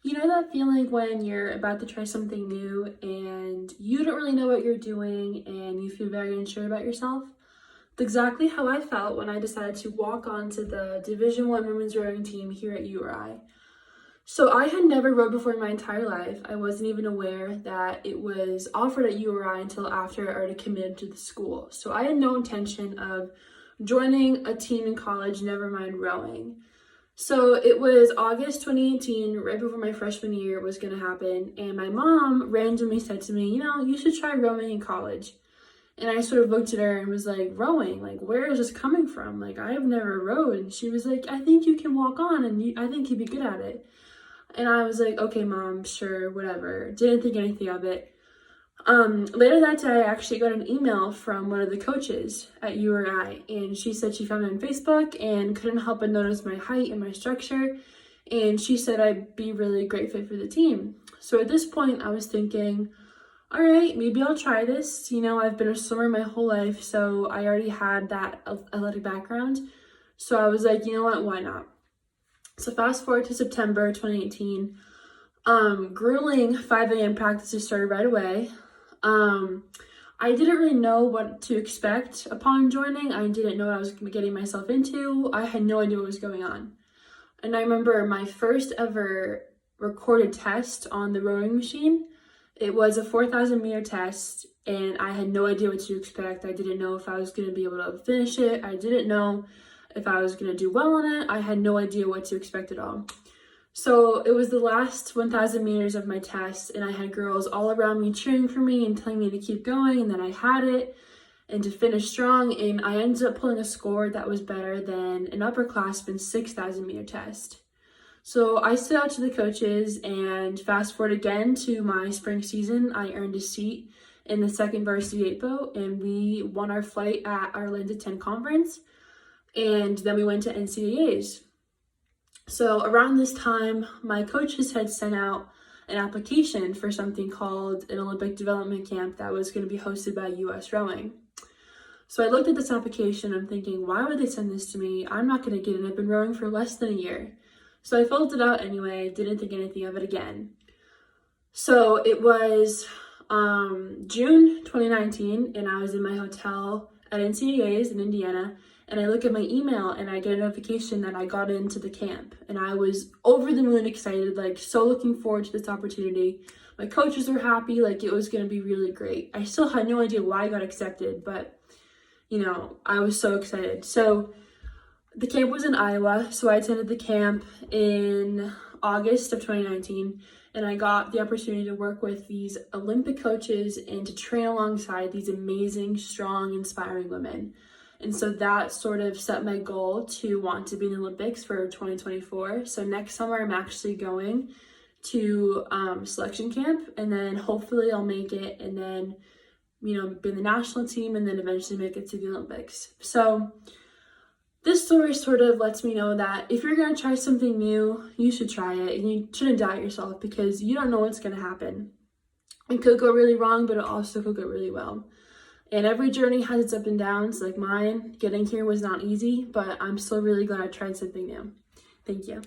You know that feeling when you're about to try something new and you don't really know what you're doing and you feel very unsure about yourself? That's exactly how I felt when I decided to walk onto the Division One women's rowing team here at URI. So I had never rowed before in my entire life. I wasn't even aware that it was offered at URI until after I already committed to the school. So I had no intention of joining a team in college, never mind rowing. So it was August 2018, right before my freshman year was going to happen, and my mom randomly said to me, you should try rowing in college. And I sort of looked at her and was like, rowing? Like, where is this coming from? Like, I have never rowed. And she was like, I think you can walk on and I think you'd be good at it. And I was like, okay, mom, sure, whatever. Didn't think anything of it. Later that day, I actually got an email from one of the coaches at URI, and she said she found me on Facebook and couldn't help but notice my height and my structure, and she said I'd be really a great fit for the team. So at this point, I was thinking, all right, maybe I'll try this. I've been a swimmer my whole life, so I already had that athletic background. So I was like, you know what, why not? So fast forward to September 2018, grueling 5 a.m. practices started right away. I didn't really know what to expect upon joining. I didn't know what I was getting myself into. I had no idea what was going on. And I remember my first ever recorded test on the rowing machine. It was a 4,000 meter test, and I had no idea what to expect. I didn't know if I was going to be able to finish it. I didn't know if I was going to do well on it. I had no idea what to expect at all. So it was the last 1,000 meters of my test, and I had girls all around me cheering for me and telling me to keep going, and then I had it and to finish strong, and I ended up pulling a score that was better than an upperclassman's 6,000 meter test. So I stood out to the coaches, and fast forward again to my spring season, I earned a seat in the second varsity 8 boat, and we won our flight at our Lambda 10 conference, and then we went to NCAAs. So around this time, my coaches had sent out an application for something called an Olympic development camp that was going to be hosted by US Rowing. So I looked at this application, I'm thinking, why would they send this to me? I'm not going to get it. I've been rowing for less than a year. So I filled it out anyway, didn't think anything of it again. So it was June 2019, and I was in my hotel at NCAAs in Indiana, and I look at my email and I get a notification that I got into the camp, and I was over the moon excited, like so looking forward to this opportunity. My coaches were happy, like it was going to be really great. I still had no idea why I got accepted, but I was so excited. So the camp was in Iowa, so I attended the camp in August of 2019, and I got the opportunity to work with these Olympic coaches and to train alongside these amazing, strong, inspiring women. And so that sort of set my goal to want to be in the Olympics for 2024. So next summer, I'm actually going to selection camp, and then hopefully I'll make it, and then, be in the national team, and then eventually make it to the Olympics. So this story sort of lets me know that if you're going to try something new, you should try it, and you shouldn't doubt yourself because you don't know what's going to happen. It could go really wrong, but it also could go really well. And every journey has its ups and downs, like mine. Getting here was not easy, but I'm still really glad I tried something new. Thank you.